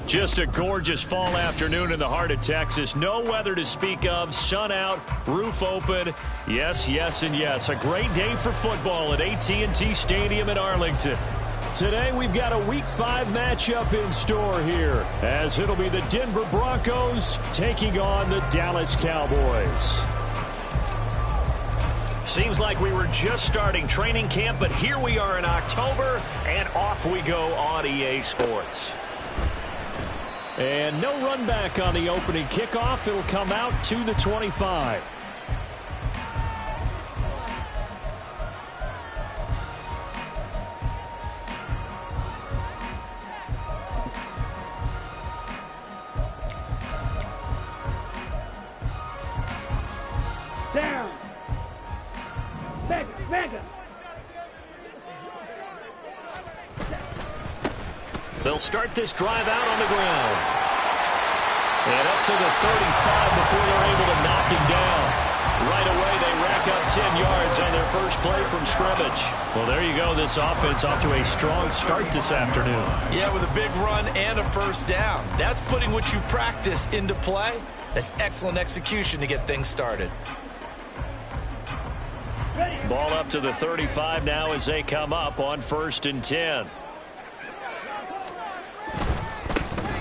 Just a gorgeous fall afternoon in the heart of Texas. No weather to speak of. Sun out, roof open. Yes, yes, and yes. A great day for football at AT&T Stadium in Arlington. Today we've got a Week 5 matchup in store here, as it'll be the Denver Broncos taking on the Dallas Cowboys. Seems like we were just starting training camp, but here we are in October, and off we go on EA Sports. And no run back on the opening kickoff. It'll come out to the 25. Down. Back up. They'll start this drive out on the ground. And up to the 35 before they're able to knock him down. Right away, they rack up 10 yards on their first play from scrimmage. Well, there you go. This offense off to a strong start this afternoon. Yeah, with a big run and a first down. That's putting what you practice into play. That's excellent execution to get things started. Ball up to the 35 now as they come up on 1st and 10.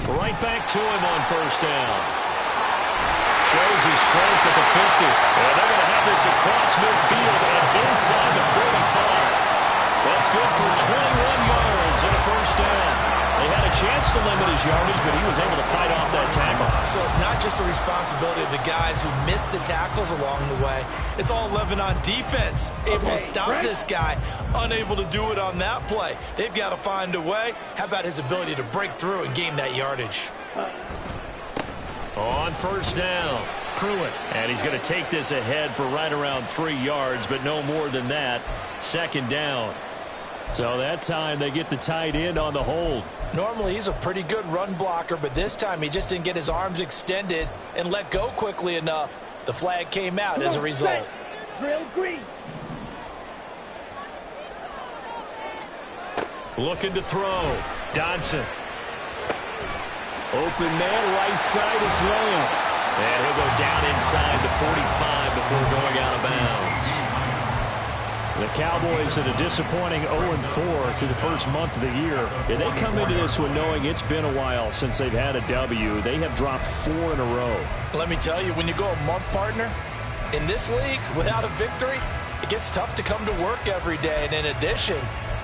Right back to him on 1st down. Shows his strength at the 50. And they're going to have this across midfield and inside the 45. That's good for 21 yards and a 1st down. They had a chance to limit his yardage, but he was able to fight off that tackle. So it's not just the responsibility of the guys who missed the tackles along the way. It's all living on defense. Able to stop this guy, unable to do it on that play. They've got to find a way. How about his ability to break through and gain that yardage? On 1st down, Pruitt. And he's going to take this ahead for right around 3 yards, but no more than that. 2nd down. So that time they get the tight end on the hold. Normally he's a pretty good run blocker, but this time he just didn't get his arms extended and let go quickly enough. The flag came out as a result. Drill green. Looking to throw. Dodson. Open man, right side, it's Lamb. And he'll go down inside the 45 before going out of bounds. The Cowboys at a disappointing 0-4 through the first month of the year. And they come into this one knowing it's been a while since they've had a W. They have dropped 4 in a row. Let me tell you, when you go a month, partner, in this league, without a victory, it gets tough to come to work every day. And in addition,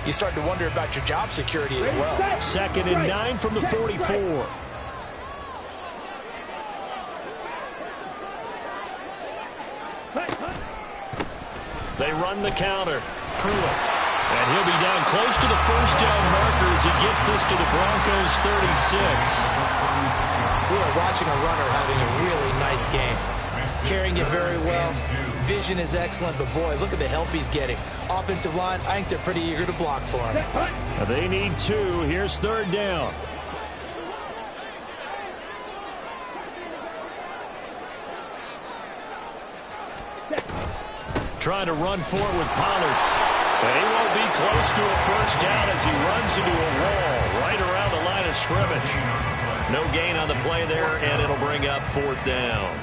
you start to wonder about your job security as well. 2nd and 9 from the 44. They run the counter. Pruitt. And he'll be down close to the 1st down marker as he gets this to the Broncos 36. We are watching a runner having a really nice game. Carrying it very well. Vision is excellent, but boy, look at the help he's getting. Offensive line, I think they're pretty eager to block for him. They need 2. Here's 3rd down. Trying to run for it with Pollard. But he won't be close to a 1st down as he runs into a wall right around the line of scrimmage. No gain on the play there, and it'll bring up 4th down.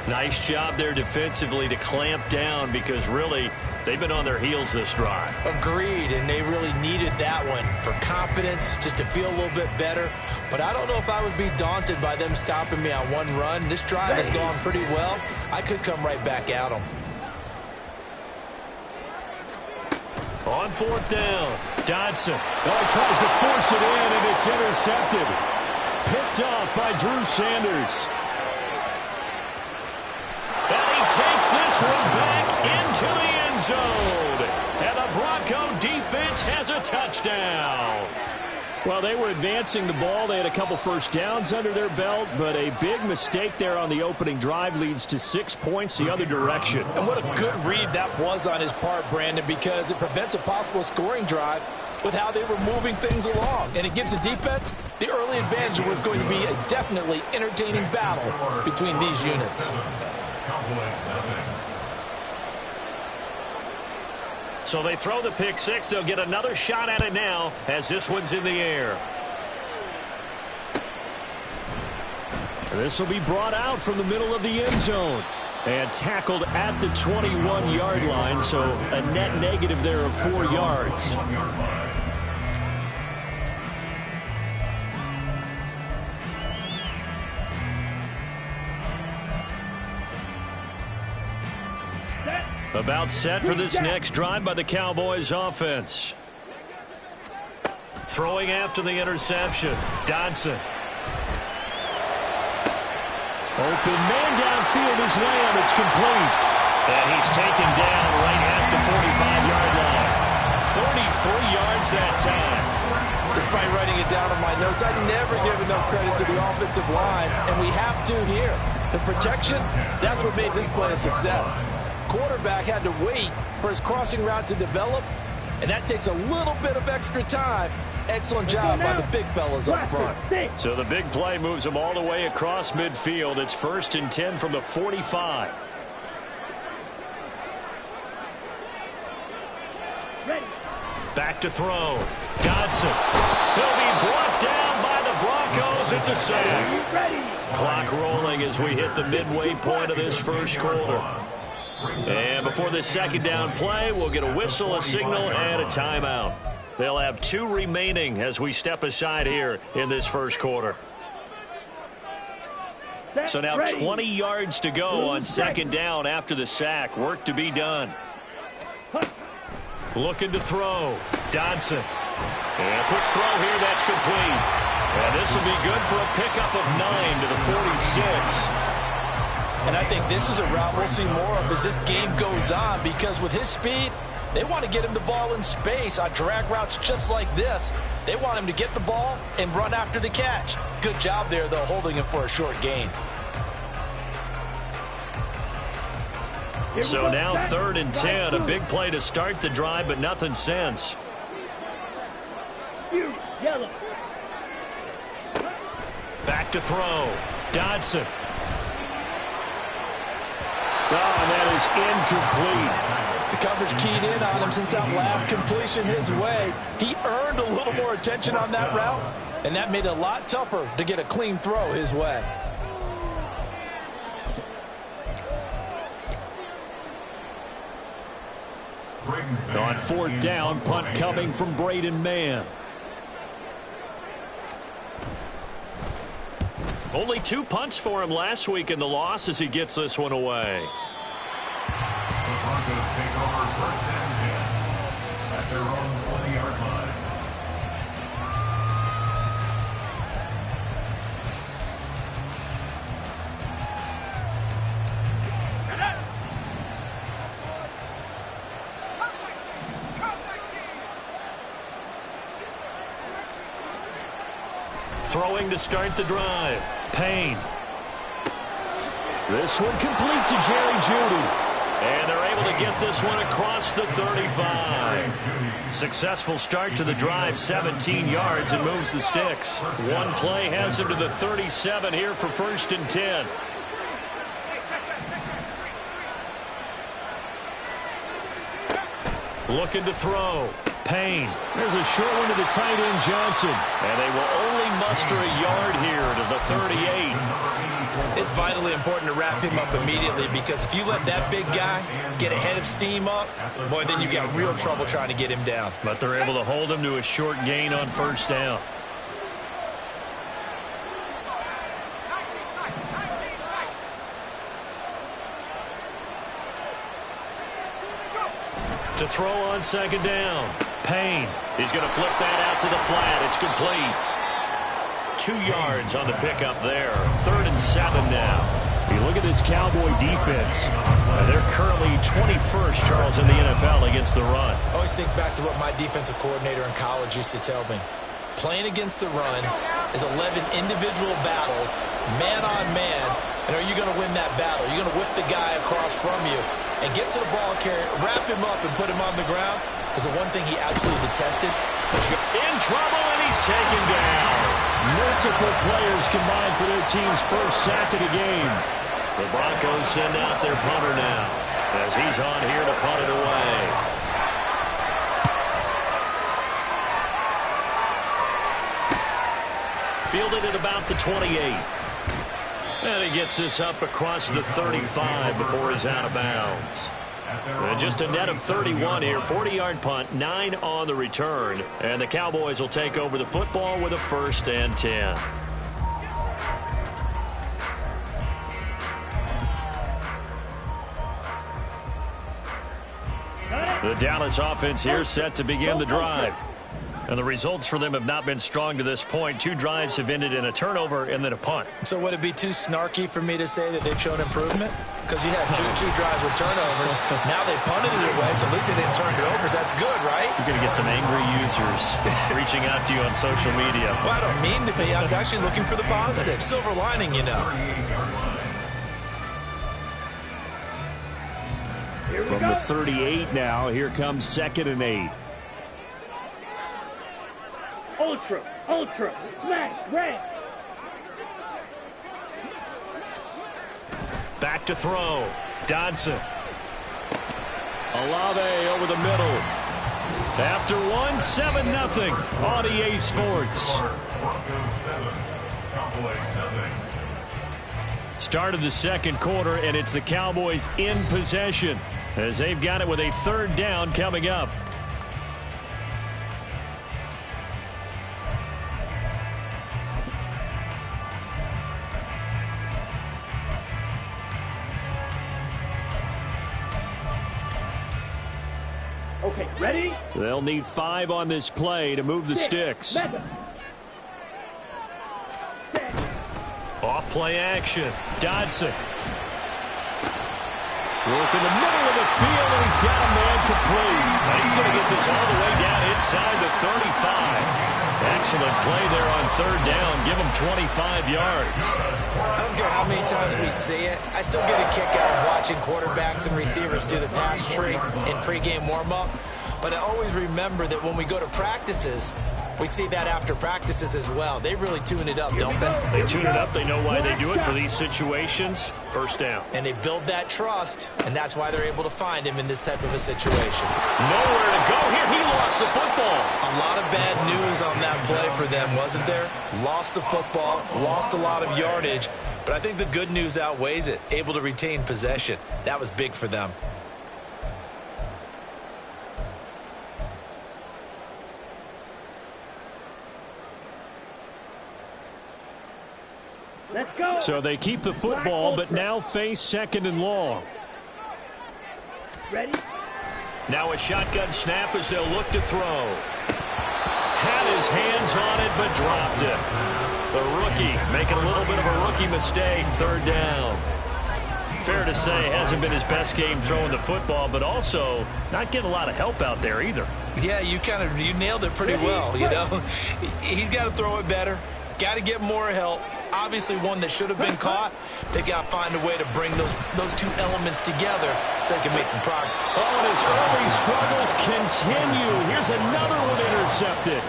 Nice job there defensively to clamp down because really they've been on their heels this drive. Agreed, and they really needed that one for confidence, just to feel a little bit better. But I don't know if I would be daunted by them stopping me on one run. This drive has gone pretty well. I could come right back at them. On 4th down, Dodson. Oh, he tries to force it in, and it's intercepted. Picked off by Drew Sanders. And he takes this one back into the end zone. And the Bronco defense has a touchdown. Well, they were advancing the ball. They had a couple 1st downs under their belt, but a big mistake there on the opening drive leads to 6 points the other direction. And what a good read that was on his part, Brandon, because it prevents a possible scoring drive with how they were moving things along. And it gives the defense the early advantage. Was going to be a definitely entertaining battle between these units. So they throw the pick 6. They'll get another shot at it now as this one's in the air. This will be brought out from the middle of the end zone and tackled at the 21-yard line, so a net negative there of 4 yards. About set for this next drive by the Cowboys offense. Throwing after the interception, Dodson. Open man downfield is Lamb. It's complete. And he's taken down right at the 45-yard line. 33 yards that time. Despite writing it down on my notes, I never give enough credit to the offensive line, and we have to here. The protection, that's what made this play a success. Quarterback had to wait for his crossing route to develop, and that takes a little bit of extra time. Excellent job by the big fellas up front. So the big play moves them all the way across midfield. It's 1st and 10 from the 45. Back to throw. Dodson. He'll be brought down by the Broncos. It's a sack. Clock rolling as we hit the midway point of this first quarter. And before this second down play, we'll get a whistle, a signal, and a timeout. They'll have 2 remaining as we step aside here in this first quarter. So now 20 yards to go on second down after the sack. Work to be done. Looking to throw. Dodson. And a quick throw here that's complete. And this will be good for a pickup of 9 to the 46. And I think this is a route we'll see more of as this game goes on, because with his speed, they want to get him the ball in space on drag routes just like this. They want him to get the ball and run after the catch. Good job there, though, holding him for a short gain. So now 3rd and 10, a big play to start the drive, but nothing since. Back to throw. Dodson. Oh, and that is incomplete. The coverage keyed in on him since that last completion his way. He earned a little more attention on that route, and that made it a lot tougher to get a clean throw his way. On 4th down, punt coming from Braden Mann. Only 2 punts for him last week in the loss as he gets this one away. The Broncos take over 1st and 10 at their own 20-yard line. Throwing to start the drive. Payne. This one complete to Jerry Jeudy. And they're able to get this one across the 35. Successful start to the drive, 17 yards, and moves the sticks. One play has him to the 37 here for 1st and 10. Looking to throw. Payne. There's a short one to the tight end, Johnson. And they will only muster a yard here to the 38. It's vitally important to wrap him up immediately, because if you let that big guy get a head of steam up, boy, then you've got real trouble trying to get him down. But they're able to hold him to a short gain on 1st down. To throw on 2nd down. Payne. He's going to flip that out to the flat. It's complete. 2 yards on the pickup there. 3rd and 7 now. You look at this Cowboy defense. They're currently 21st, Charles, in the NFL against the run. I always think back to what my defensive coordinator in college used to tell me. Playing against the run is 11 individual battles, man on man. And are you going to win that battle? You're going to whip the guy across from you and get to the ball carrier, wrap him up, and put him on the ground. Because the one thing he absolutely detested was in trouble, and he's taken down. Multiple players combined for their team's first sack of the game. The Broncos send out their punter now as he's on here to punt it away. Fielded at about the 28. And he gets this up across the 35 before he's out of bounds. And just a net of 31 here, 40-yard punt, 9 on the return. And the Cowboys will take over the football with a 1st and 10. The Dallas offense here set to begin the drive. And the results for them have not been strong to this point. 2 drives have ended in a turnover and then a punt. So would it be too snarky for me to say that they've shown improvement? Because you had two drives with turnovers. Now they punted it away, so at least they didn't turn it over. That's good, right? You're going to get some angry users reaching out to you on social media. Well, I don't mean to be. I was actually looking for the positive. Silver lining, you know. From the 38 now, here comes 2nd and 8. Ultra, smash, red. Back to throw. Dodson. Olave over the middle. After 1, 7-0 on EA Sports. Start of the 2nd quarter, and it's the Cowboys in possession as they've got it with a 3rd down coming up. Okay, ready? They'll need 5 on this play to move the sticks. Off play action. Dodson. Work in the middle of the field, and he's got a man complete. And he's going to get this all the way down inside the 35. Excellent play there on 3rd down. Give him 25 yards. I don't care how many times we see it. I still get a kick out of watching quarterbacks and receivers do the pass tree in pregame warm-up. But I always remember that when we go to practices, we see that after practices as well. They really tune it up, don't they? They tune it up. They know why they do it for these situations. 1st down. And they build that trust, and that's why they're able to find him in this type of a situation. Nowhere to go here. He lost the football. A lot of bad news on that play for them, wasn't there? Lost the football, lost a lot of yardage, but I think the good news outweighs it. Able to retain possession. That was big for them. Let's go. So they keep the football, but now face 2nd and long. Ready? Now a shotgun snap as they'll look to throw. Had his hands on it, but dropped it. The rookie making a little bit of a rookie mistake. 3rd down. Fair to say, hasn't been his best game throwing the football, but also not getting a lot of help out there either. Yeah, you nailed it pretty well, you know. He's got to throw it better. Got to get more help. Obviously one that should have been caught. They got to find a way to bring those 2 elements together so they can make some progress. Oh, and his early struggles continue. Here's another one intercepted.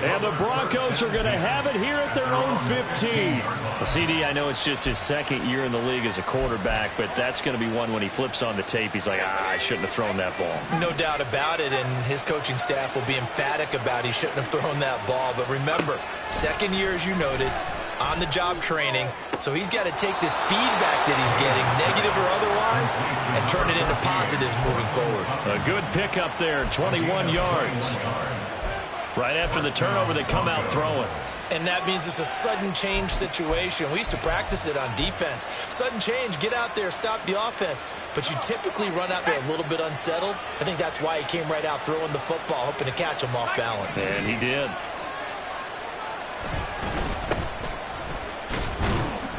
And the Broncos are going to have it here at their own 15. Well, CD, I know it's just his 2nd year in the league as a quarterback, but that's going to be one when he flips on the tape. He's like, I shouldn't have thrown that ball. No doubt about it, and his coaching staff will be emphatic about he shouldn't have thrown that ball. But remember, 2nd year, as you noted, on-the-job training, so he's got to take this feedback that he's getting, negative or otherwise, and turn it into positives moving forward. A good pickup there, 21 yards. Right after the turnover, they come out throwing. And that means it's a sudden change situation. We used to practice it on defense. Sudden change, get out there, stop the offense. But you typically run out there a little bit unsettled. I think that's why he came right out throwing the football, hoping to catch him off balance. And he did.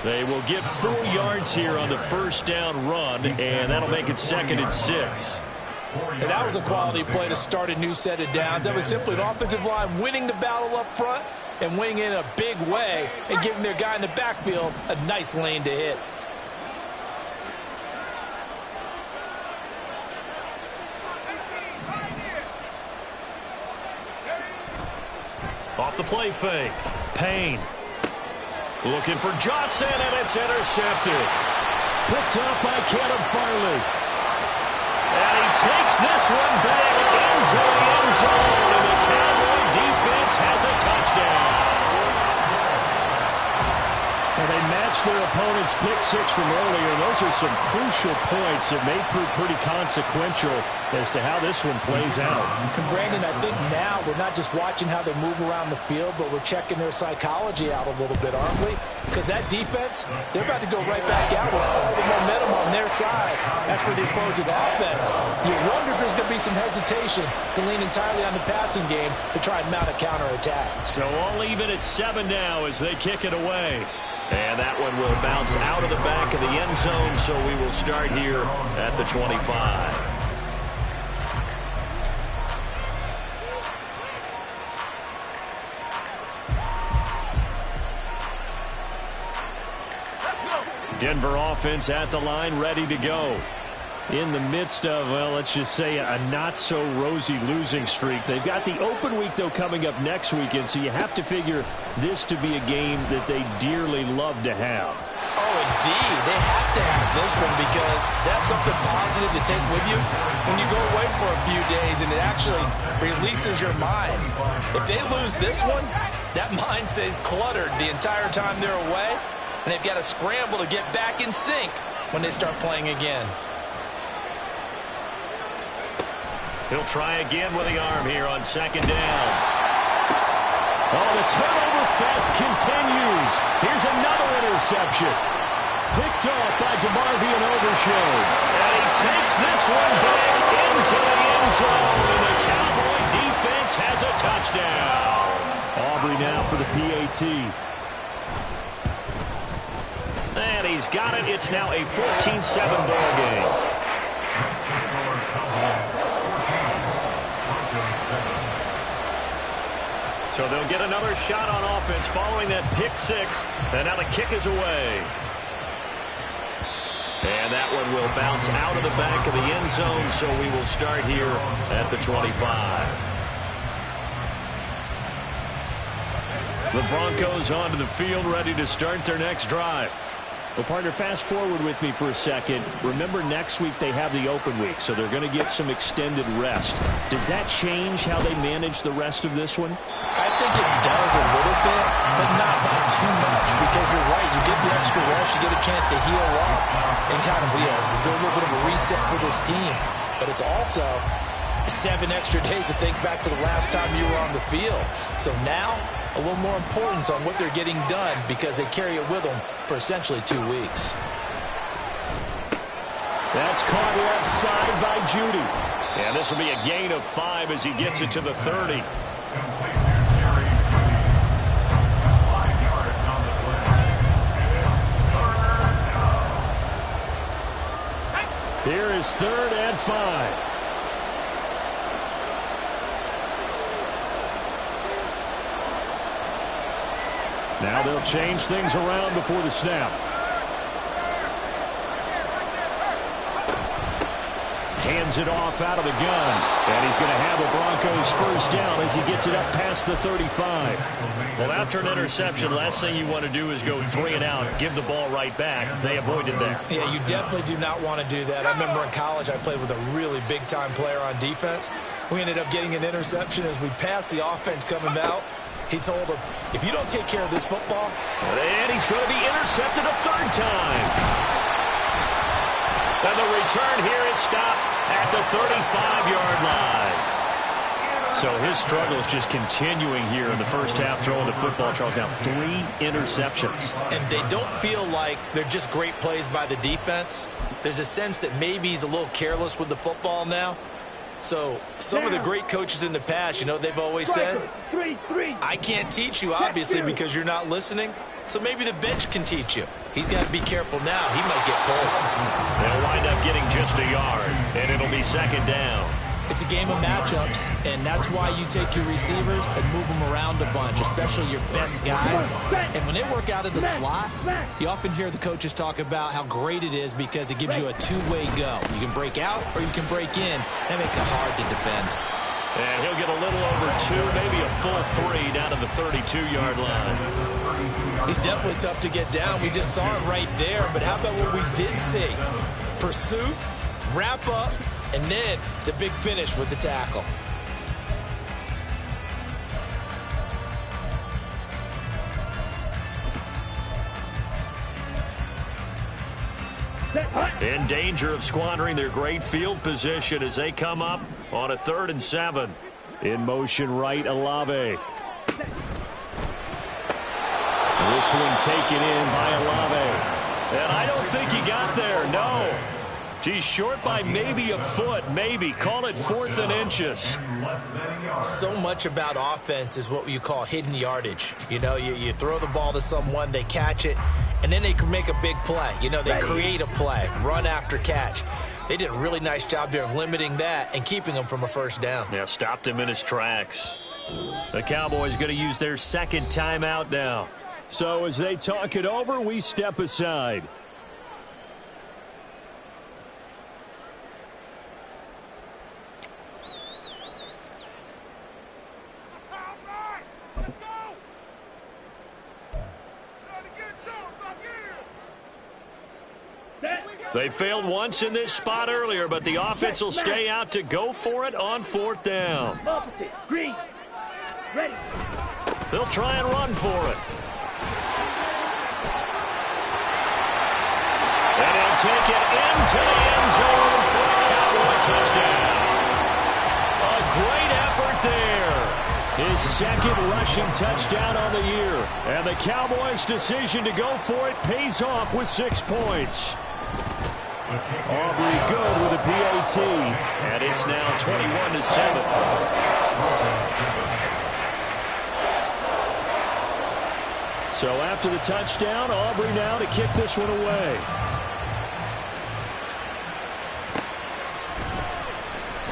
They will get 4 yards here on the 1st down run, and that'll make it 2nd and 6. And that was a quality play to start a new set of downs. That was simply an offensive line winning the battle up front and winning in a big way and giving their guy in the backfield a nice lane to hit. Off the play fake. Payne. Looking for Johnson, and it's intercepted. Picked up by Caleb Farley. And he takes this one back into the end zone, and the Cowboy defense has a touchdown. And they match forced their opponent's pick six from earlier. Those are some crucial points that may prove pretty consequential as to how this one plays out. And Brandon, I think now we're not just watching how they move around the field, but we're checking their psychology out a little bit, aren't we? Because that defense, they're about to go right back out with all the momentum on their side. That's for the opposing offense. You wonder if there's going to be some hesitation to lean entirely on the passing game to try and mount a counterattack. So all even at 7 now as they kick it away. And that one will bounce out of the back of the end zone, so we will start here at the 25. Denver offense at the line, ready to go. In the midst of, well, let's just say a not-so-rosy losing streak. They've got the open week, though, coming up next weekend, so you have to figure this to be a game that they dearly love to have. Oh, indeed. They have to have this one because that's something positive to take with you when you go away for a few days, and it actually releases your mind. If they lose this one, that mind stays cluttered the entire time they're away, and they've got to scramble to get back in sync when they start playing again. He'll try again with the arm here on second down. Oh, the turnover fest continues. Here's another interception. Picked off by DeMarvion Overshown. And he takes this one back into the end zone. And the Cowboy defense has a touchdown. Aubrey now for the PAT. And he's got it. It's now a 14-7 ball game. So they'll get another shot on offense following that pick six. And now the kick is away. And that one will bounce out of the back of the end zone. So we will start here at the 25. The Broncos onto the field, ready to start their next drive. Well, partner, fast forward with me for a second. Remember, next week they have the open week, so they're going to get some extended rest. Does that change how they manage the rest of this one? I think it does a little bit, but not by too much, because you're right. You get the extra rest, you get a chance to heal up and kind of do a little bit of a reset for this team. But it's also 7 extra days to think back to the last time you were on the field. So now, a little more importance on what they're getting done because they carry it with them for essentially 2 weeks. That's caught left side by Judy. And this will be a gain of 5 as he gets it to the 30. Here is 3rd and 5. Now they'll change things around before the snap. Hands it off out of the gun. And he's going to have the Broncos first down as he gets it up past the 35. Well, after an interception, last thing you want to do is go 3 and out, give the ball right back. They avoided that. Yeah, you definitely do not want to do that. I remember in college I played with a really big-time player on defense. We ended up getting an interception as we passed the offense coming out. He told him, if you don't take care of this football. And he's going to be intercepted a 3rd time. And the return here is stopped at the 35-yard line. So his struggle is just continuing here in the first half throwing the football. Charles, now 3 interceptions. And they don't feel like they're just great plays by the defense. There's a sense that maybe he's a little careless with the football now. So some of the great coaches in the past, you know, they've always said, I can't teach you, obviously, because you're not listening. So maybe the bench can teach you. He's got to be careful now. He might get pulled. They'll wind up getting just a yard, and it'll be 2nd down. It's a game of matchups, and that's why you take your receivers and move them around a bunch, especially your best guys. And when they work out of the slot, you often hear the coaches talk about how great it is because it gives you a 2-way go. You can break out or you can break in. That makes it hard to defend. And he'll get a little over 2, maybe a full 3 down to the 32-yard line. He's definitely tough to get down. We just saw it right there. But how about what we did see? Pursuit, wrap up, and then the big finish with the tackle. In danger of squandering their great field position as they come up on a 3rd and 7. In motion right, Olave. This one taken in by Olave. And I don't think he got there, no. He's short by maybe a foot, maybe. Call it 4th and inches. So much about offense is what you call hidden yardage. You know, you throw the ball to someone, they catch it, and then they can make a big play. You know, they create a play, run after catch. They did a really nice job there of limiting that and keeping him from a first down. Yeah, stopped him in his tracks. The Cowboys going to use their 2nd timeout now. So as they talk it over, we step aside. They failed once in this spot earlier, but the offense will stay out to go for it on 4th down. Green. Ready. They'll try and run for it. And he'll take it into the end zone for a Cowboy touchdown. A great effort there. His 2nd rushing touchdown on the year. And the Cowboys' decision to go for it pays off with 6 points. Aubrey good with a PAT. And it's now 21-7. So after the touchdown, Aubrey now to kick this one away.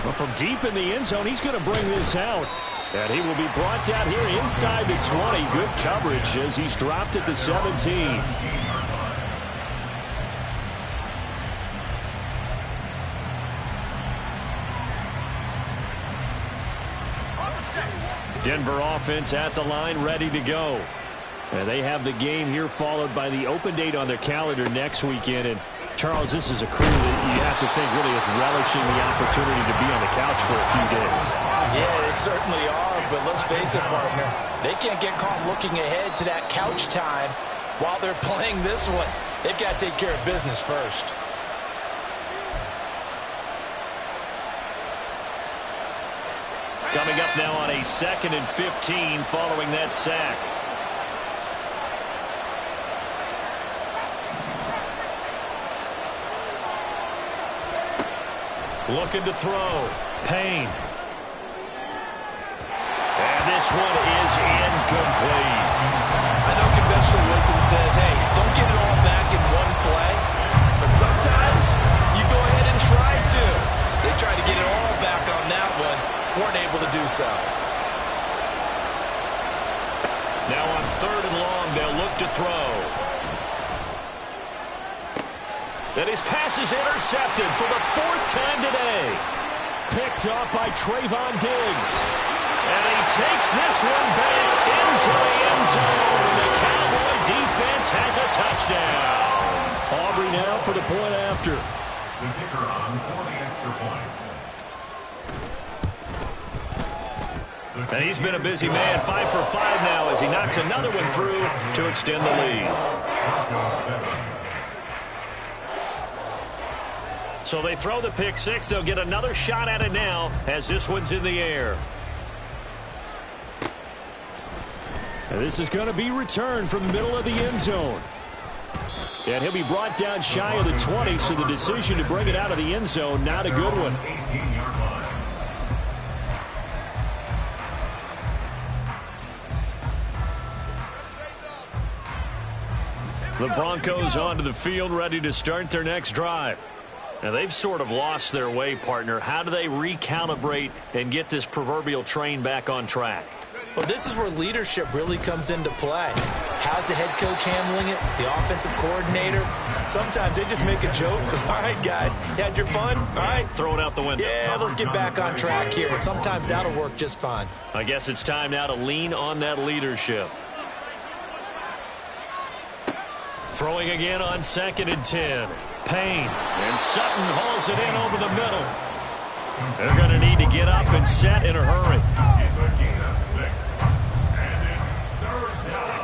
Well, from deep in the end zone, he's going to bring this out. And he will be brought down here inside the 20. Good coverage as he's dropped at the 17. Denver offense at the line, ready to go. And they have the game here followed by the open date on their calendar next weekend. And Charles, this is a crew that you have to think really is relishing the opportunity to be on the couch for a few days. Yeah, they certainly are, but let's face it, partner. They can't get caught looking ahead to that couch time while they're playing this one. They've got to take care of business first. Coming up now on a 2nd and 15 following that sack. Looking to throw. Payne. And this one is incomplete. I know conventional wisdom says, hey, don't get it all back in one play. But sometimes you go ahead and try to. They tried to get it all back on that one. Weren't able to do so. Now on 3rd and long, they'll look to throw. And his pass is intercepted for the 4th time today. Picked off by Trayvon Diggs. And he takes this one back into the end zone. And the Cowboy defense has a touchdown. Aubrey now for the point after. The kicker on for the extra point. And he's been a busy man, 5 for 5 now as he knocks another one through to extend the lead. So they throw the pick 6. They'll get another shot at it now as this one's in the air. And this is going to be returned from the middle of the end zone. And he'll be brought down shy of the 20, so the decision to bring it out of the end zone, not a good one. 18-yard line. The Broncos onto the field, ready to start their next drive. Now, they've sort of lost their way, partner. How do they recalibrate and get this proverbial train back on track? Well, this is where leadership really comes into play. How's the head coach handling it? The offensive coordinator? Sometimes they just make a joke. All right, guys, you had your fun? All right. Throw it out the window. Yeah, let's get back on track here. And sometimes that'll work just fine. I guess it's time now to lean on that leadership. Throwing again on 2nd and 10. Payne. And Sutton hauls it in over the middle. They're going to need to get up and set in a hurry. It's a gain of 6. And it's 3rd down.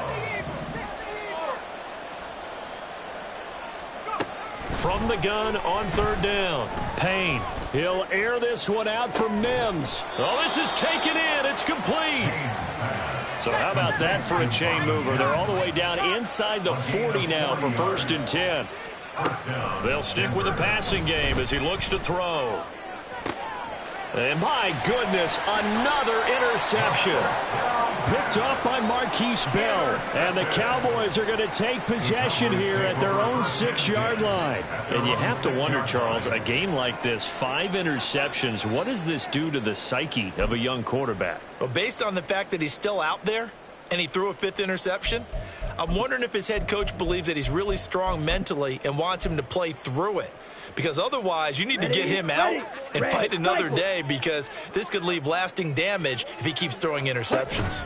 From the gun on third down. Payne. He'll air this one out for Mims. Oh, this is taken in. It's complete. So how about that for a chain mover? They're all the way down inside the 40 now for 1st and 10. They'll stick with the passing game as he looks to throw. And my goodness, another interception. Picked off by Marquise Bell. And the Cowboys are going to take possession here at their own 6-yard line. And you have to wonder, Charles, a game like this, 5 interceptions, what does this do to the psyche of a young quarterback? Well, based on the fact that he's still out there and he threw a 5th interception, I'm wondering if his head coach believes that he's really strong mentally and wants him to play through it. Because otherwise, you need to get him out and fight another day, because this could leave lasting damage if he keeps throwing interceptions.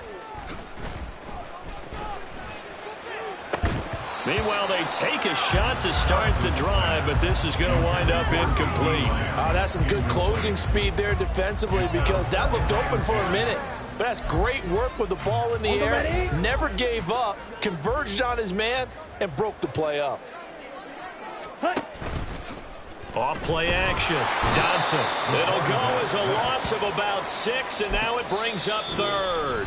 Meanwhile, they take a shot to start the drive, but this is going to wind up incomplete. That's some good closing speed there defensively, because that looked open for a minute. But that's great work with the ball in the air. Never gave up, converged on his man, and broke the play up. Off play action. Dodson. It'll go as a loss of about 6, and now it brings up 3rd.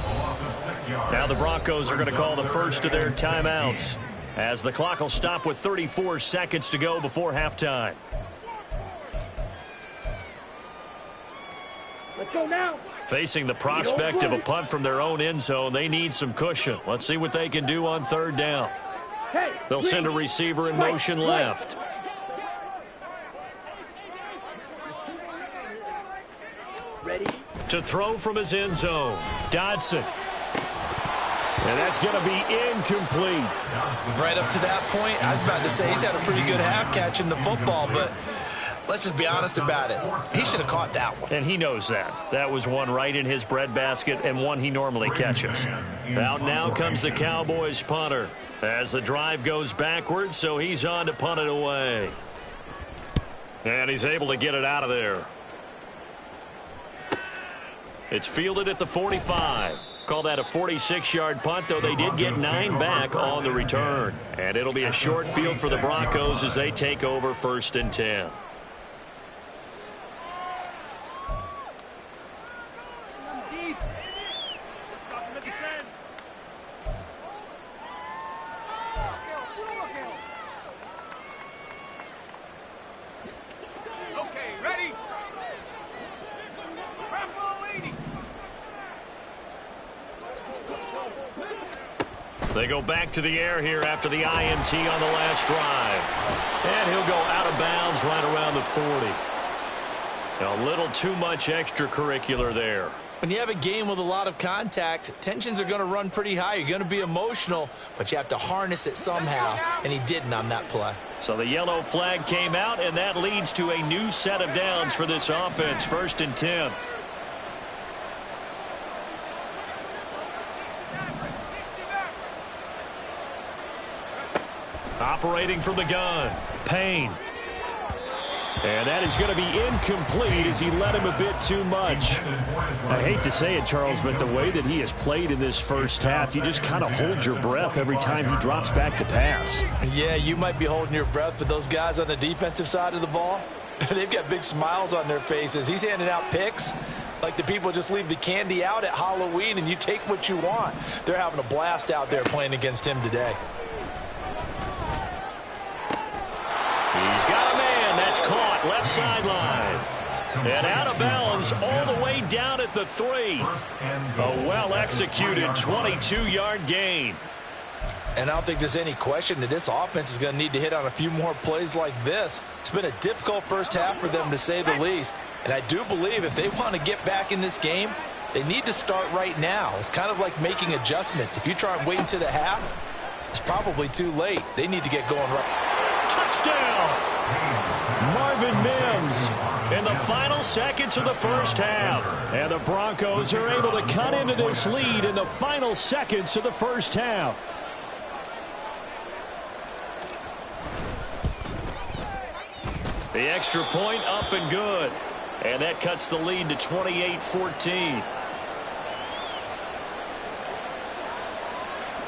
Now the Broncos are going to call the first of their timeouts, as the clock will stop with 34 seconds to go before halftime. Let's go now. Facing the prospect of a punt from their own end zone, they need some cushion. Let's see what they can do on 3rd down. They'll send a receiver in motion left. Ready? To throw from his end zone. Dodson. And that's going to be incomplete. Right up to that point, I was about to say he's had a pretty good half catching the football, but let's just be honest about it. He should have caught that one. And he knows that. That was one right in his breadbasket and one he normally catches. Out now comes the Cowboys punter as the drive goes backwards, so he's on to punt it away. And he's able to get it out of there. It's fielded at the 45. Call that a 46-yard punt, though they did get 9 back on the return. And it'll be a short field for the Broncos as they take over 1st and 10. They go back to the air here after the INT on the last drive. And he'll go out of bounds right around the 40. A little too much extracurricular there. When you have a game with a lot of contact, tensions are going to run pretty high. You're going to be emotional, but you have to harness it somehow, and he didn't on that play. So the yellow flag came out, and that leads to a new set of downs for this offense. 1st and 10. Operating from the gun, Payne. And that is going to be incomplete as he led him a bit too much. I hate to say it, Charles, but the way that he has played in this first half, you just kind of hold your breath every time he drops back to pass. Yeah, you might be holding your breath, but those guys on the defensive side of the ball, they've got big smiles on their faces. He's handing out picks like the people just leave the candy out at Halloween and you take what you want. They're having a blast out there playing against him today. He's got a man that's caught left sideline. And out of bounds all the way down at the 3. A well-executed 22-yard gain. And I don't think there's any question that this offense is going to need to hit on a few more plays like this. It's been a difficult first half for them, to say the least. And I do believe if they want to get back in this game, they need to start right now. It's kind of like making adjustments. If you try and wait until the half, it's probably too late. They need to get going right. Touchdown! Marvin Mims in the final seconds of the first half. And the Broncos are able to cut into this lead in the final seconds of the first half. The extra point up and good. And that cuts the lead to 28-14.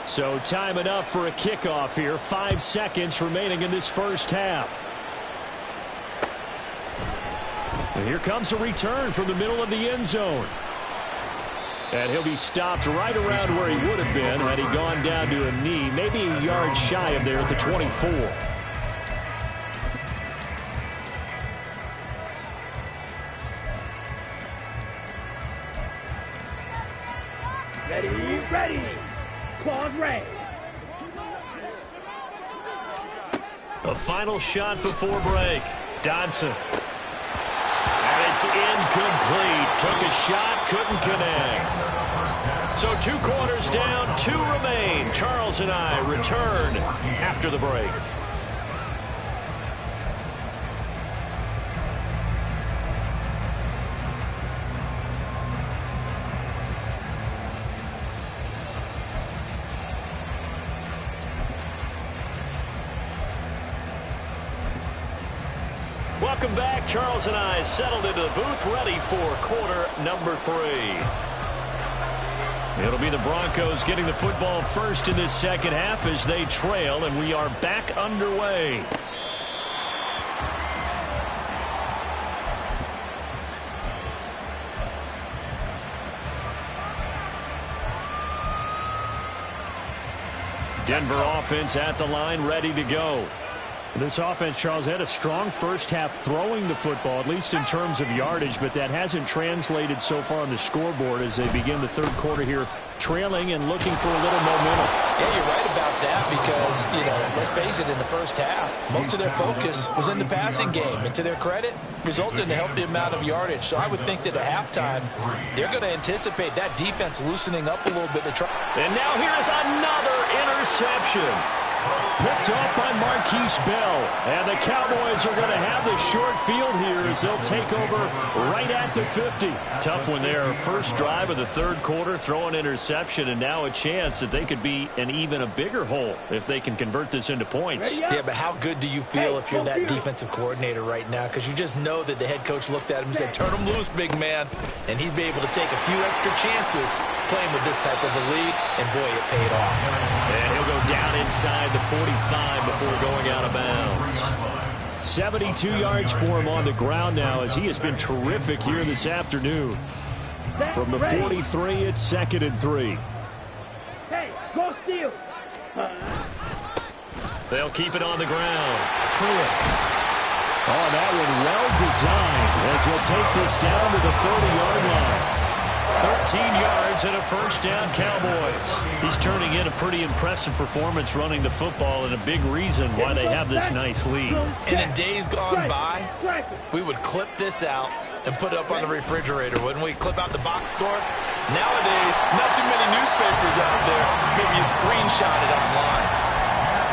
So time enough for a kickoff here. 5 seconds remaining in this first half. And here comes a return from the middle of the end zone. And he'll be stopped right around where he would have been had he gone down to a knee, maybe a yard shy of there at the 24. Ready. Claws raised. A final shot before break. Dodson. And it's incomplete. Took a shot, couldn't connect. So 2 quarters down, 2 remain. Charles and I return after the break. Welcome back. Charles and I settled into the booth, ready for quarter number 3. It'll be the Broncos getting the football first in this second half as they trail, and we are back underway. Denver offense at the line, ready to go. This offense, Charles, had a strong first half throwing the football, at least in terms of yardage, but that hasn't translated so far on the scoreboard as they begin the third quarter here, trailing and looking for a little momentum. Yeah, you're right about that because, let's face it, in the first half, most of their focus was in the passing game. And to their credit, resulted in a healthy amount of yardage. So I would think that at halftime, they're going to anticipate that defense loosening up a little bit to try. And now here's another interception. Picked off by Marquise Bell. And the Cowboys are going to have the short field here as they'll take over right at the 50. Tough one there. First drive of the third quarter, throw an interception, and now a chance that they could be in even a bigger hole if they can convert this into points. Yeah, but how good do you feel if you're that defensive coordinator right now? Because you just know that the head coach looked at him and said, turn him loose, big man. And he'd be able to take a few extra chances playing with this type of a lead, and boy, it paid off. And he'll go down inside the 45 before going out of bounds. 72 yards for him on the ground now as he has been terrific here this afternoon. From the 43, it's 2nd and 3. Hey, go steal. They'll keep it on the ground. Pruitt. Oh, that one well designed as he'll take this down to the 30-yard line. 13 yards and a first down, Cowboys. He's turning in a pretty impressive performance running the football and a big reason why they have this nice lead. And in days gone by, we would clip this out and put it up on the refrigerator, wouldn't we? Clip out the box score. Nowadays, not too many newspapers out there. Maybe you screenshot it online.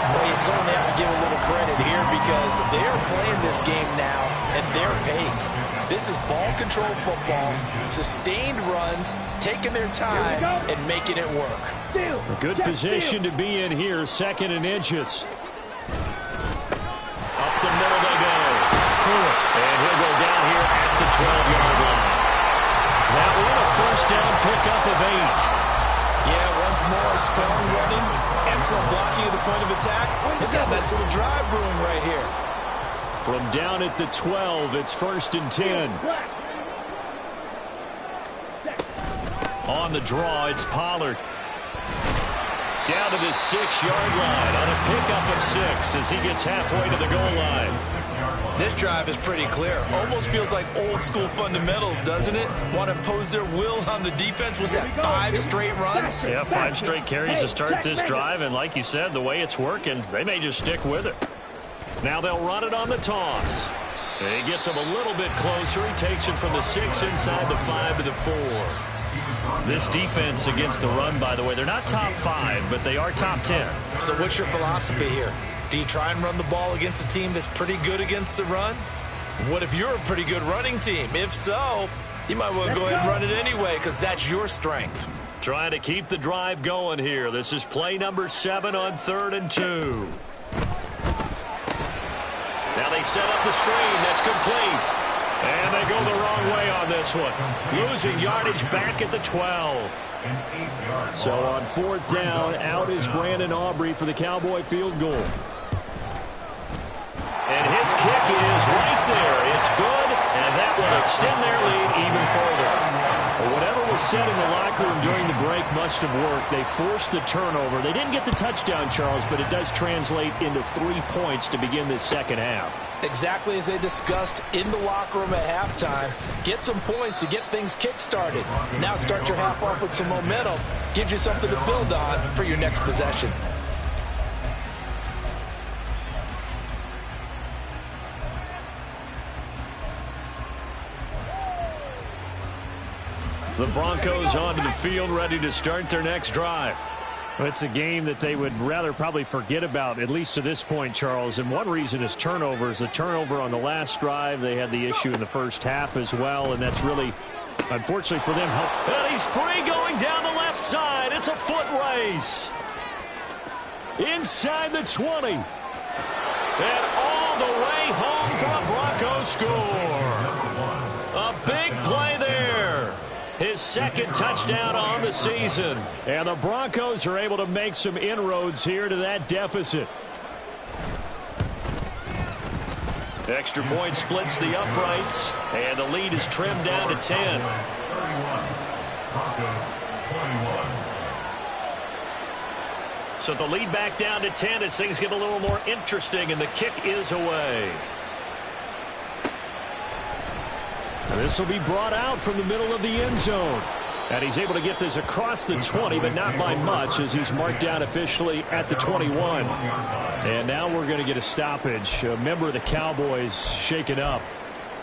Well, you certainly have to give a little credit here because they're playing this game now at their pace. This is ball control football, sustained runs, taking their time and making it work. A good position to be in here, 2nd and inches. Up the middle they go. Pruitt. And he'll go down here at the 12-yard line. That one a first down pickup of 8. Yeah, once more, strong running, excellent blocking at the point of attack. They've got a nice little drive brewing right here. From down at the 12, it's 1st and 10. On the draw, it's Pollard. Down to the 6-yard line on a pickup of 6 as he gets halfway to the goal line. This drive is pretty clear. Almost feels like old school fundamentals, doesn't it? Want to impose their will on the defense. Was that 5 straight runs? Yeah, 5 straight carries to start this drive, and like you said, the way it's working, they may just stick with it. Now they'll run it on the toss. And he gets him a little bit closer. He takes it from the 6 inside the 5 to the 4. This defense against the run, by the way, they're not top 5, but they are top 10. So what's your philosophy here? Do you try and run the ball against a team that's pretty good against the run? What if you're a pretty good running team? If so, you might well go ahead and run it anyway because that's your strength. Trying to keep the drive going here. This is play number 7 on 3rd and 2. Now they set up the screen. That's complete. And they go the wrong way on this one. Losing yardage back at the 12. So on 4th down, out is Brandon Aubrey for the Cowboy field goal. And his kick is right there. It's good, And that will extend their lead even further. Well, whatever was said in the locker room during the break must have worked. They forced the turnover. They didn't get the touchdown, Charles, but it does translate into 3 points to begin this second half. Exactly as they discussed in the locker room at halftime. Get some points to get things kick-started. Now start your half off with some momentum. Gives you something to build on for your next possession. The Broncos onto the field, ready to start their next drive. It's a game that they would rather probably forget about, at least to this point, Charles. And one reason is turnovers. The turnover on the last drive, they had the issue in the first half as well, and that's really, unfortunately for them, and he's free going down the left side. It's a foot race. Inside the 20. And all the way home for a Broncos score. A big play there. His second touchdown on the season. And the Broncos are able to make some inroads here to that deficit. Extra point splits the uprights, and the lead is trimmed down to 10. So the lead back down to 10 as things get a little more interesting, and the kick is away. This will be brought out from the middle of the end zone. And he's able to get this across the 20, but not by much, as he's marked down officially at the 21. And now we're going to get a stoppage. A member of the Cowboys shaken up.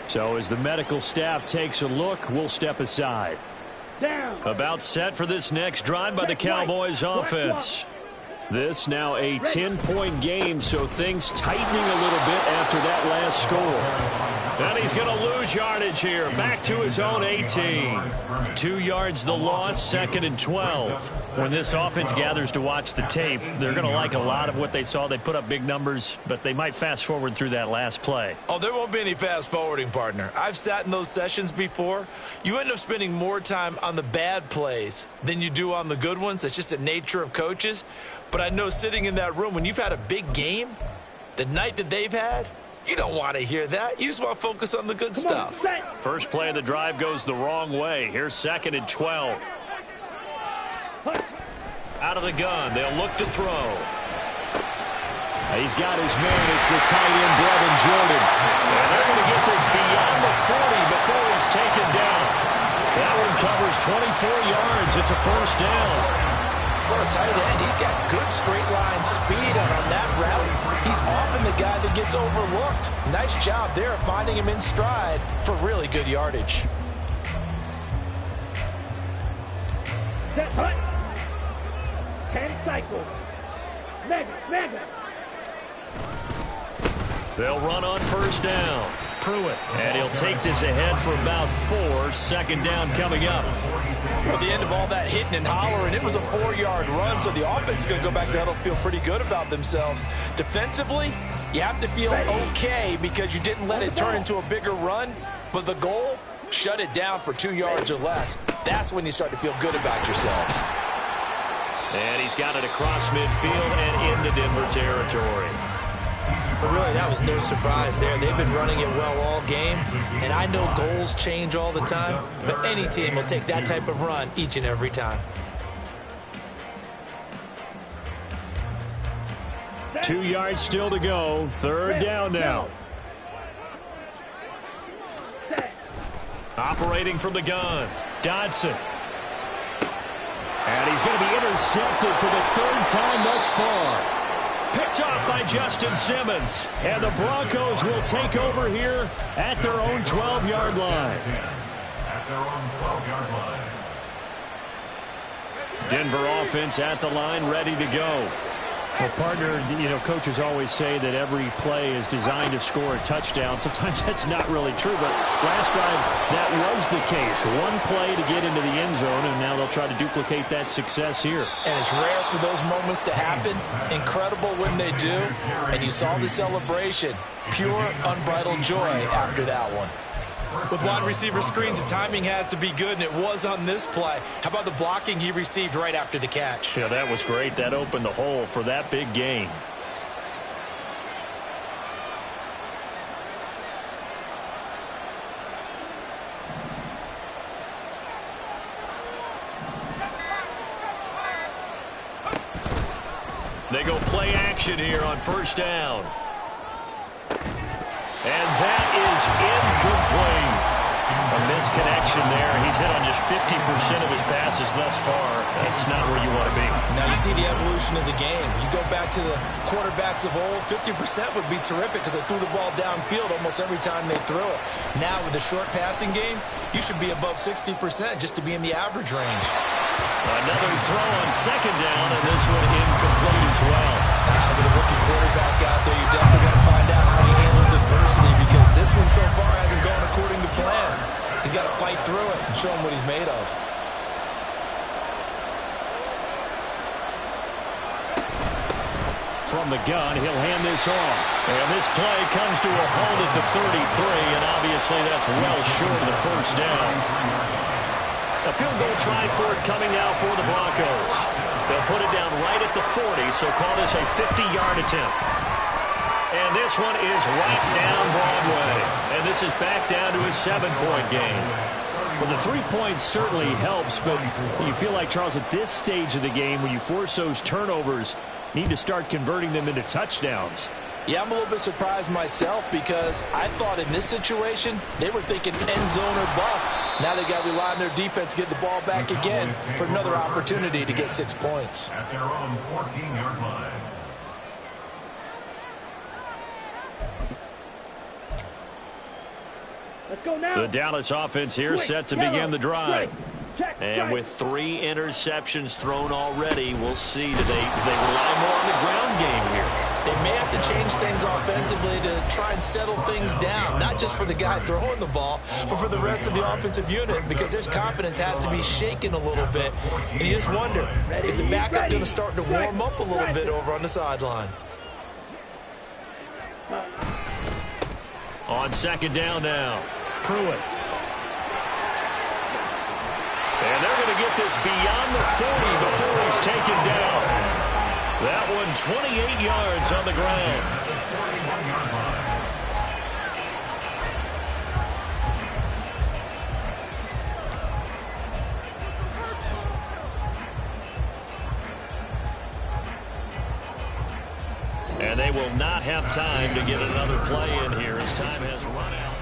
So as the medical staff takes a look, we'll step aside. Down. About set for this next drive by the Cowboys offense. This now a 10-point game, so things tightening a little bit after that last score. And he's going to lose yardage here. Back to his own 18. 2 yards the loss, 2nd and 12. When this offense gathers to watch the tape, they're going to like a lot of what they saw. They put up big numbers, but they might fast forward through that last play. Oh, there won't be any fast forwarding, partner. I've sat in those sessions before. You end up spending more time on the bad plays than you do on the good ones. That's just the nature of coaches. But I know sitting in that room, when you've had a big game, the night that they've had, you don't want to hear that. You just want to focus on the good stuff. First play of the drive goes the wrong way. Here's 2nd and 12. Out of the gun. They'll look to throw. He's got his man. It's the tight end, Brevin Jordan. And they're going to get this beyond the 40 before he's taken down. That one covers 24 yards. It's a first down. For a tight end, he's got good straight line speed, and on that route, he's often the guy that gets overlooked. Nice job there finding him in stride for really good yardage. Set, hut. 10 cycles. Mega. They'll run on first down. Pruitt, and he'll take this ahead for about 4. 2nd down coming up. At the end of all that hitting and hollering, it was a 4-yard run, so the offense is going to go back there and feel pretty good about themselves. Defensively, you have to feel okay because you didn't let it turn into a bigger run, but the goal, shut it down for 2 yards or less. That's when you start to feel good about yourselves. And he's got it across midfield and into Denver territory. But really, that was no surprise there. They've been running it well all game, and I know goals change all the time, but any team will take that type of run each and every time. 2 yards still to go. 3rd down now. Operating from the gun, Dodson. And he's going to be intercepted for the 3rd time thus far. Picked off by Justin Simmons. And the Broncos will take over here at their own 12-yard line. At their own 12-yard line. Denver offense at the line, ready to go. Well, partner, you know, coaches always say that every play is designed to score a touchdown. Sometimes that's not really true, but last time that was the case. One play to get into the end zone, and now they'll try to duplicate that success here. And it's rare for those moments to happen. Incredible when they do. And you saw the celebration. Pure, unbridled joy after that one. With wide receiver screens, the timing has to be good, and it was on this play. How about the blocking he received right after the catch? Yeah, that was great. That opened the hole for that big gain. They go play action here on first down. And that is incomplete. A misconnection there. He's hit on just 50% of his passes thus far. That's not where you want to be. Now you see the evolution of the game. You go back to the quarterbacks of old, 50% would be terrific because they threw the ball downfield almost every time they threw it. Now with the short passing game, you should be above 60% just to be in the average range. Another throw on second down, and this one incomplete as well. With a rookie quarterback out there, you definitely got to find out how he handles adversity because this one so far hasn't gone according to plan. He's got to fight through it and show him what he's made of. From the gun, he'll hand this off. And this play comes to a halt at the 33, and obviously that's well short of the first down. A field goal try for it coming now for the Broncos. They'll put it down right at the 40, so call this a 50-yard attempt. And this one is right down Broadway. And this is back down to a 7-point game. Well, the 3 points certainly helps, but you feel like, Charles, at this stage of the game, when you force those turnovers, need to start converting them into touchdowns. Yeah, I'm a little bit surprised myself because I thought in this situation they were thinking end zone or bust. Now they got to rely on their defense to get the ball back again for another opportunity to get 6 points. At their own 14-yard line. Let's go now. The Dallas offense here set to begin the drive. And with 3 interceptions thrown already, we'll see do they rely more on the ground game here. They may have to change things offensively to try and settle things down, not just for the guy throwing the ball, but for the rest of the offensive unit, because his confidence has to be shaken a little bit. And you just wonder, is the backup going to start to warm up a little bit over on the sideline? On second down now, Pruitt. And they're going to get this beyond the 40 before he's taken down. That one 28 yards on the ground. And they will not have time to get another play in here as time has run out.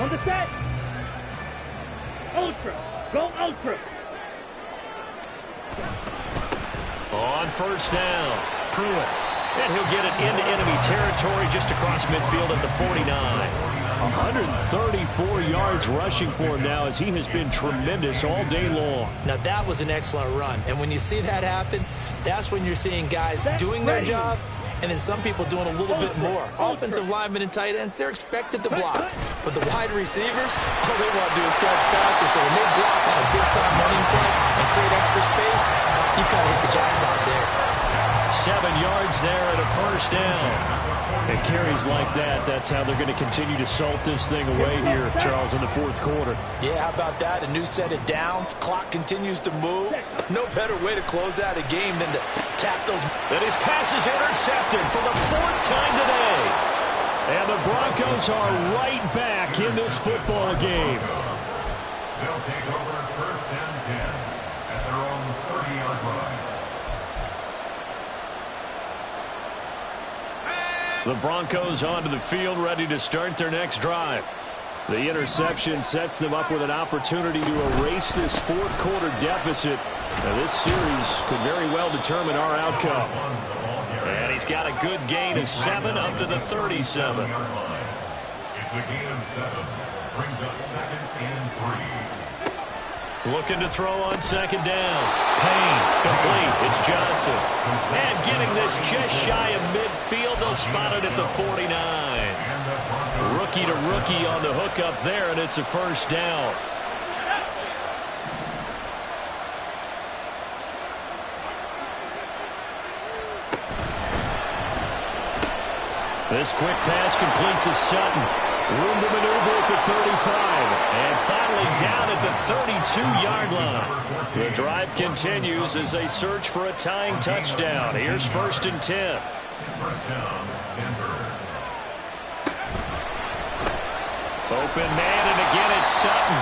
On the set. Ultra. Go ultra. On first down, Pruitt. And he'll get it into enemy territory just across midfield at the 49. 134 yards rushing for him now as he has been tremendous all day long. Now that was an excellent run. And when you see that happen, that's when you're seeing guys doing their job and then some people doing a little bit more. Offensive linemen and tight ends, they're expected to block. But the wide receivers, all they want to do is catch passes. So when they block on a big-time running play and create extra space, you've kind of hit the jackpot there. 7 yards there and a first down. It carries like that. That's how they're going to continue to salt this thing away here, Charles, in the fourth quarter. Yeah, how about that? A new set of downs. Clock continues to move. No better way to close out a game than to tap those. And his pass is intercepted for the 4th time today. And the Broncos are right back in this football game. They'll take over first and 10 at their own 30-yard line. The Broncos onto the field, ready to start their next drive. The interception sets them up with an opportunity to erase this fourth quarter deficit. Now, this series could very well determine our outcome. And he's got a good gain of 7 up to the 37. It's a gain of 7. Brings up 2nd and 3. Looking to throw on second down. Payne, complete. It's Johnson. And getting this just shy of midfield. They'll spot it at the 49. Rookie to rookie on the hook up there, and it's a first down. This quick pass complete to Sutton. Room to maneuver at the 35. And finally down at the 32-yard line. The drive continues as they search for a tying touchdown. Here's 1st and 10. First down, Denver. Open man, and again it's Sutton.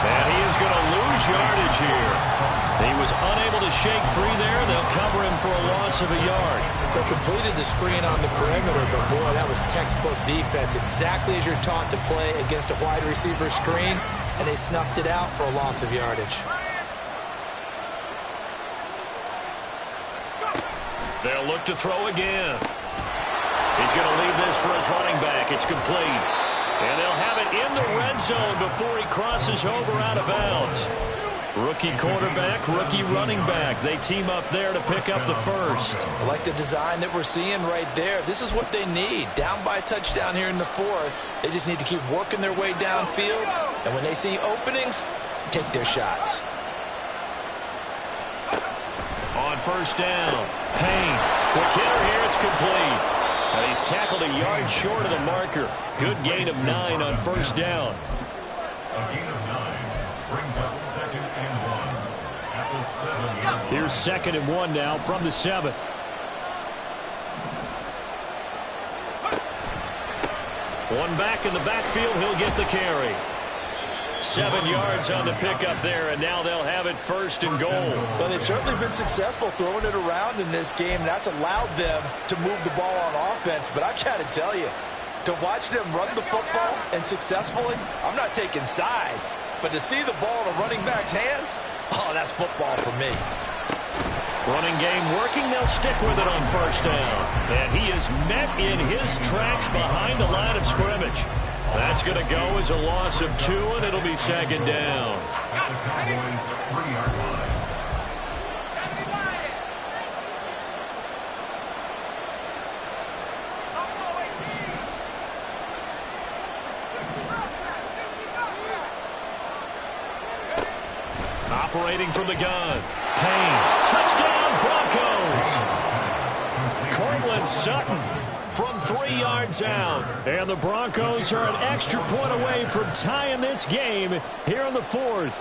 And he is going to lose yardage here. He was unable to shake free there. They'll cover him for a loss of a yard. They completed the screen on the perimeter, but boy, that was textbook defense. Exactly as you're taught to play against a wide receiver screen, and they snuffed it out for a loss of yardage. They'll look to throw again. He's going to leave this for his running back. It's complete. And they'll have it in the red zone before he crosses over out of bounds. Rookie quarterback, rookie running back. They team up there to pick up the first. I like the design that we're seeing right there. This is what they need. Down by a touchdown here in the fourth. They just need to keep working their way downfield. And when they see openings, take their shots. On first down, Payne. Quick hitter here, it's complete. And he's tackled a yard short of the marker. Good gain of 9 on first down. A gain of 9 brings up 2nd and 1 at the 7. Here's 2nd and 1 now from the 7. One back in the backfield, he'll get the carry. 7 yards on the pickup there, and now they'll have it 1st and goal. Well, they've certainly been successful throwing it around in this game, and that's allowed them to move the ball on offense. But I've got to tell you, to watch them run the football and successfully, I'm not taking sides, but to see the ball in a running back's hands, oh, that's football for me. Running game working, they'll stick with it on first down. And he is met in his tracks behind the line of scrimmage. That's going to go as a loss of 2, and it'll be 2nd down. At the Cowboys' 3-yard line. Operating from the gun. Payne. Touchdown, Broncos. Cortland Sutton from 3 yards out. And the Broncos are an extra point away from tying this game here in the 4th.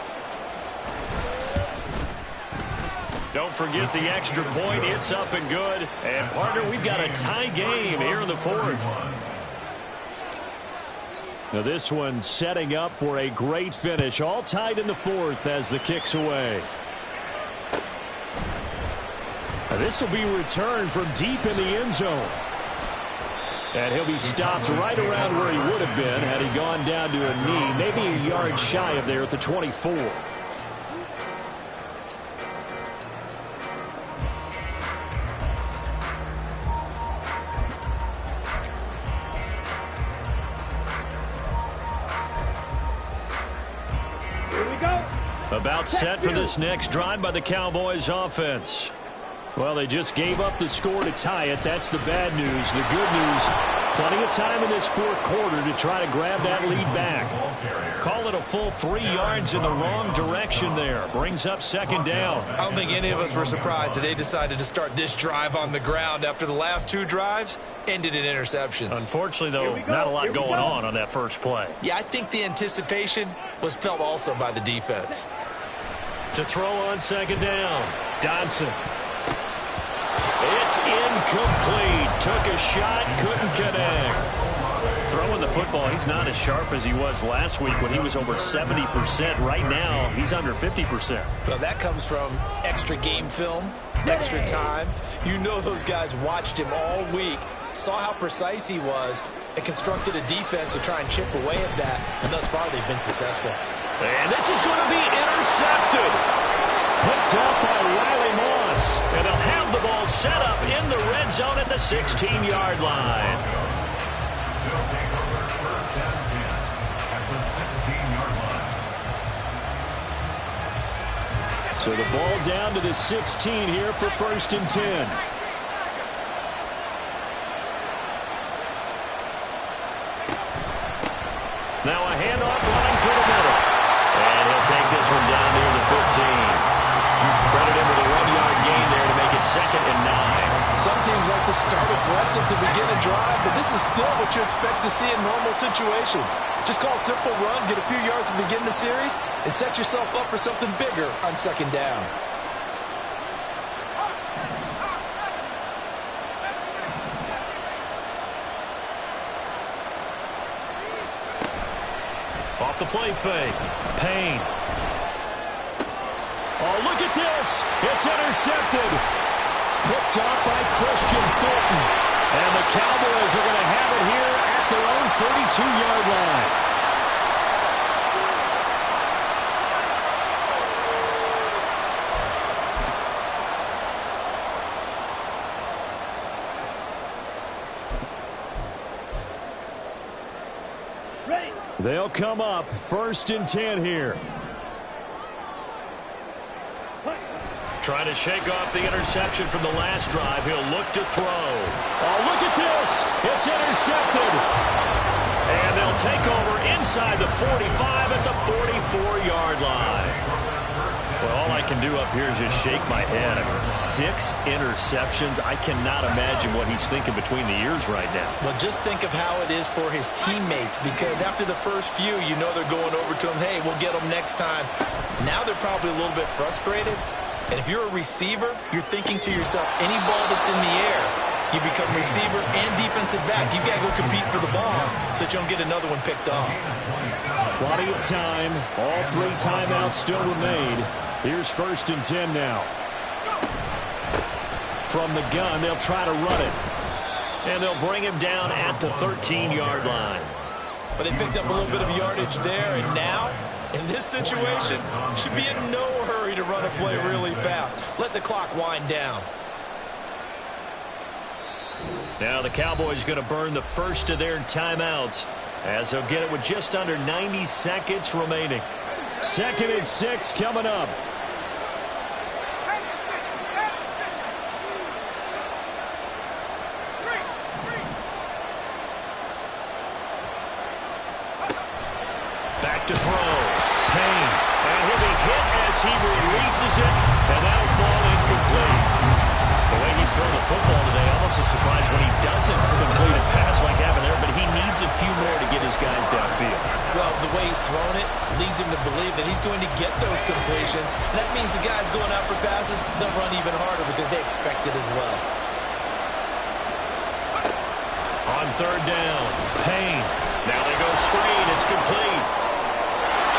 Don't forget the extra point. It's up and good. And, partner, we've got a tie game here in the 4th. Now this one setting up for a great finish. All tied in the 4th as the kick's away. Now this will be returned from deep in the end zone. And he'll be stopped right around where he would have been had he gone down to a knee, maybe a yard shy of there at the 24. About set for this next drive by the Cowboys offense. Well, they just gave up the score to tie it. That's the bad news. The good news, plenty of time in this 4th quarter to try to grab that lead back. Call it a full 3 yards in the wrong direction there. Brings up 2nd down. I don't think any of us were surprised that they decided to start this drive on the ground after the last 2 drives ended in interceptions. Unfortunately, though, not a lot going on that first play. Yeah, I think the anticipation was felt also by the defense. To throw on 2nd down, Dodson. It's incomplete. Took a shot, couldn't connect. Throwing the football, he's not as sharp as he was last week when he was over 70%. Right now, he's under 50%. Well, that comes from extra game film, extra time. You know those guys watched him all week, saw how precise he was, and constructed a defense to try and chip away at that. And thus far, they've been successful. And this is going to be intercepted. Picked up by Riley Moss. And they'll have the ball set up in the red zone at the 16-yard line. They'll take over 1st and 10 at the 16-yard line. So the ball down to the 16 here for 1st and 10. Now a handoff running through the middle. And he'll take this one down near the 15. Credit him with a 1-yard gain there to make it 2nd and 9. Some teams like to start aggressive to begin a drive, but this is still what you expect to see in normal situations. Just call a simple run, get a few yards to begin the series, and set yourself up for something bigger on 2nd down. Off the play fake. Payne. Oh, look at this. It's intercepted. Picked off by Christian Fulton. And the Cowboys are going to have it here at their own 32-yard line. They'll come up 1st and 10 here. Trying to shake off the interception from the last drive. He'll look to throw. Oh, look at this. It's intercepted. And they'll take over inside the 45 at the 44-yard line. Well, all I can do up here is just shake my head. I mean, 6 interceptions. I cannot imagine what he's thinking between the ears right now. Well, just think of how it is for his teammates, because after the first few, you know they're going over to him, hey, we'll get them next time. Now they're probably a little bit frustrated. And if you're a receiver, you're thinking to yourself, any ball that's in the air, you become receiver and defensive back. You got to go compete for the ball so that you don't get another one picked off. Plenty of time. All 3 timeouts still remain. Here's 1st and 10 now. From the gun, they'll try to run it. And they'll bring him down at the 13-yard line. But they picked up a little bit of yardage there, and now, in this situation, should be in no hurry to run a play really fast. Let the clock wind down. Now the Cowboys going to burn the first of their timeouts as they'll get it with just under 90 seconds remaining. 2nd and 6 coming up. Back to throw. Payne. And he'll be hit as he releases it, and that'll fall incomplete. The way he's thrown the football today, almost a surprise when he doesn't complete a pass like having there, but he needs a few more to get his guys downfield. Well, the way he's thrown it leads him to believe that he's going to get those completions. And that means the guys going out for passes, they'll run even harder because they expect it as well. On 3rd down, Payne. Now they go screen. It's complete.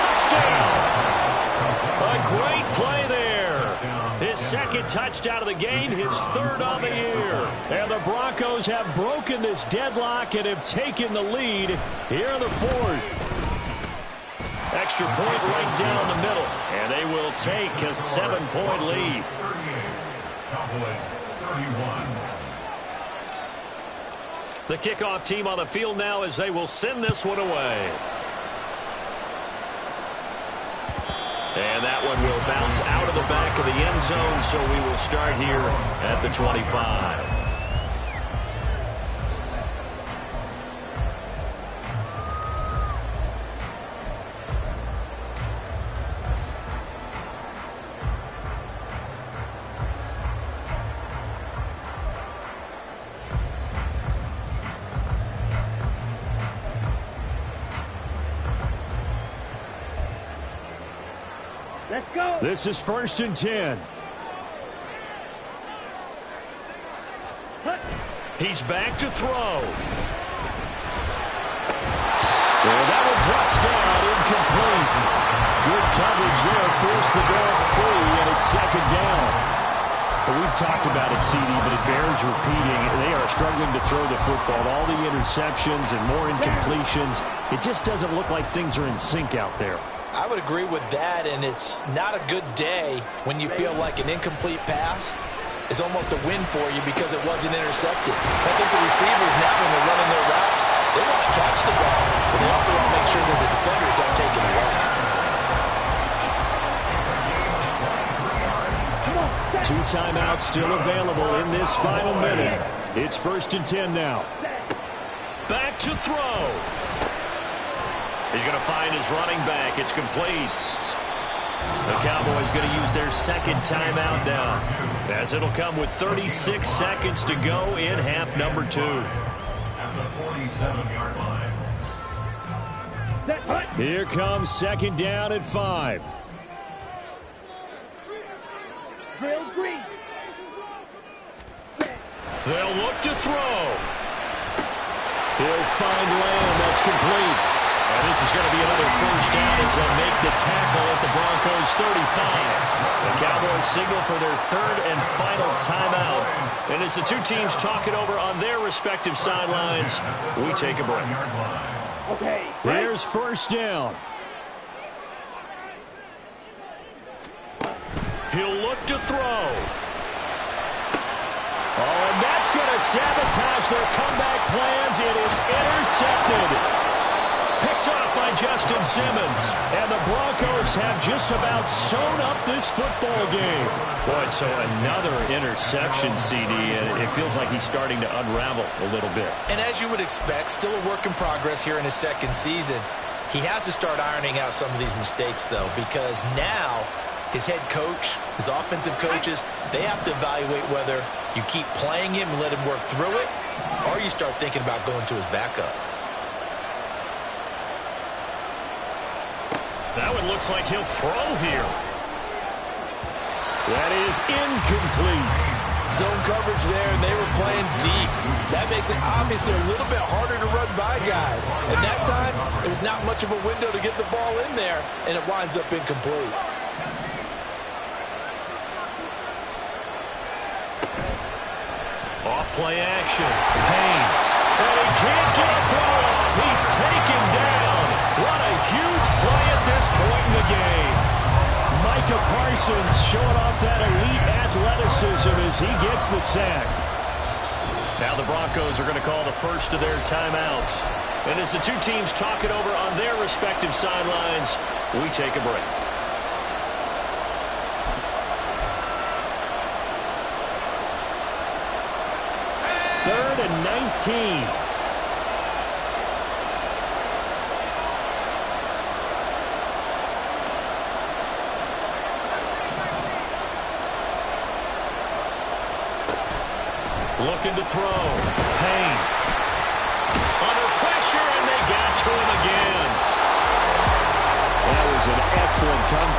Touchdown! A great play there. His 2nd touchdown of the game, his 3rd on the year. And the Broncos have broken this deadlock and have taken the lead here in the 4th. Extra point right down the middle. And they will take a 7-point lead. 38. Cowboys 31. The kickoff team on the field now as they will send this one away. And that one will bounce out of the back of the end zone, so we will start here at the 25. Let's go. This is 1st and 10. He's back to throw. And that one drops down, incomplete. Good coverage there, forced the ball free, and it's 2nd down. But we've talked about it, CD, but it bears repeating. They are struggling to throw the football. All the interceptions and more incompletions. It just doesn't look like things are in sync out there. I would agree with that, and it's not a good day when you feel like an incomplete pass is almost a win for you because it wasn't intercepted. I think the receivers now, when they're running their routes, they want to catch the ball, but they also want to make sure that the defenders don't take it away. 2 timeouts still available in this final minute. It's 1st and 10 now. Back to throw. He's going to find his running back. It's complete. The Cowboys going to use their 2nd timeout now, as it'll come with 36 seconds to go in half number 2. At the 47-yard line. Here comes 2nd down at 5. Drill green. They'll look to throw. He'll find Lamb. That's complete. And this is going to be another first down as they'll make the tackle at the Broncos 35. The Cowboys signal for their third and final timeout. And as the two teams talk it over on their respective sidelines, we take a break. Okay. Here's first down. He'll look to throw. Oh, and that's going to sabotage their comeback plans. It is intercepted. Picked off by Justin Simmons. And the Broncos have just about sewn up this football game. Boy, so another interception, CD, and it feels like he's starting to unravel a little bit. And as you would expect, still a work in progress here in his second season. He has to start ironing out some of these mistakes, though, because now his head coach, his offensive coaches, they have to evaluate whether you keep playing him and let him work through it, or you start thinking about going to his backup. That one looks like he'll throw here. That is incomplete. Zone coverage there, and they were playing deep. That makes it obviously a little bit harder to run by guys. And that time, it was not much of a window to get the ball in there, and it winds up incomplete. Off-play action. Payne. And he can't get a throw off. He's taken down. What a huge play at this point in the game. Micah Parsons showing off that elite athleticism as he gets the sack. Now the Broncos are going to call the first of their timeouts. And as the two teams talk it over on their respective sidelines, we take a break. Third and 19. Looking to throw. Payne. Under pressure, and they got to him again. That was an excellent come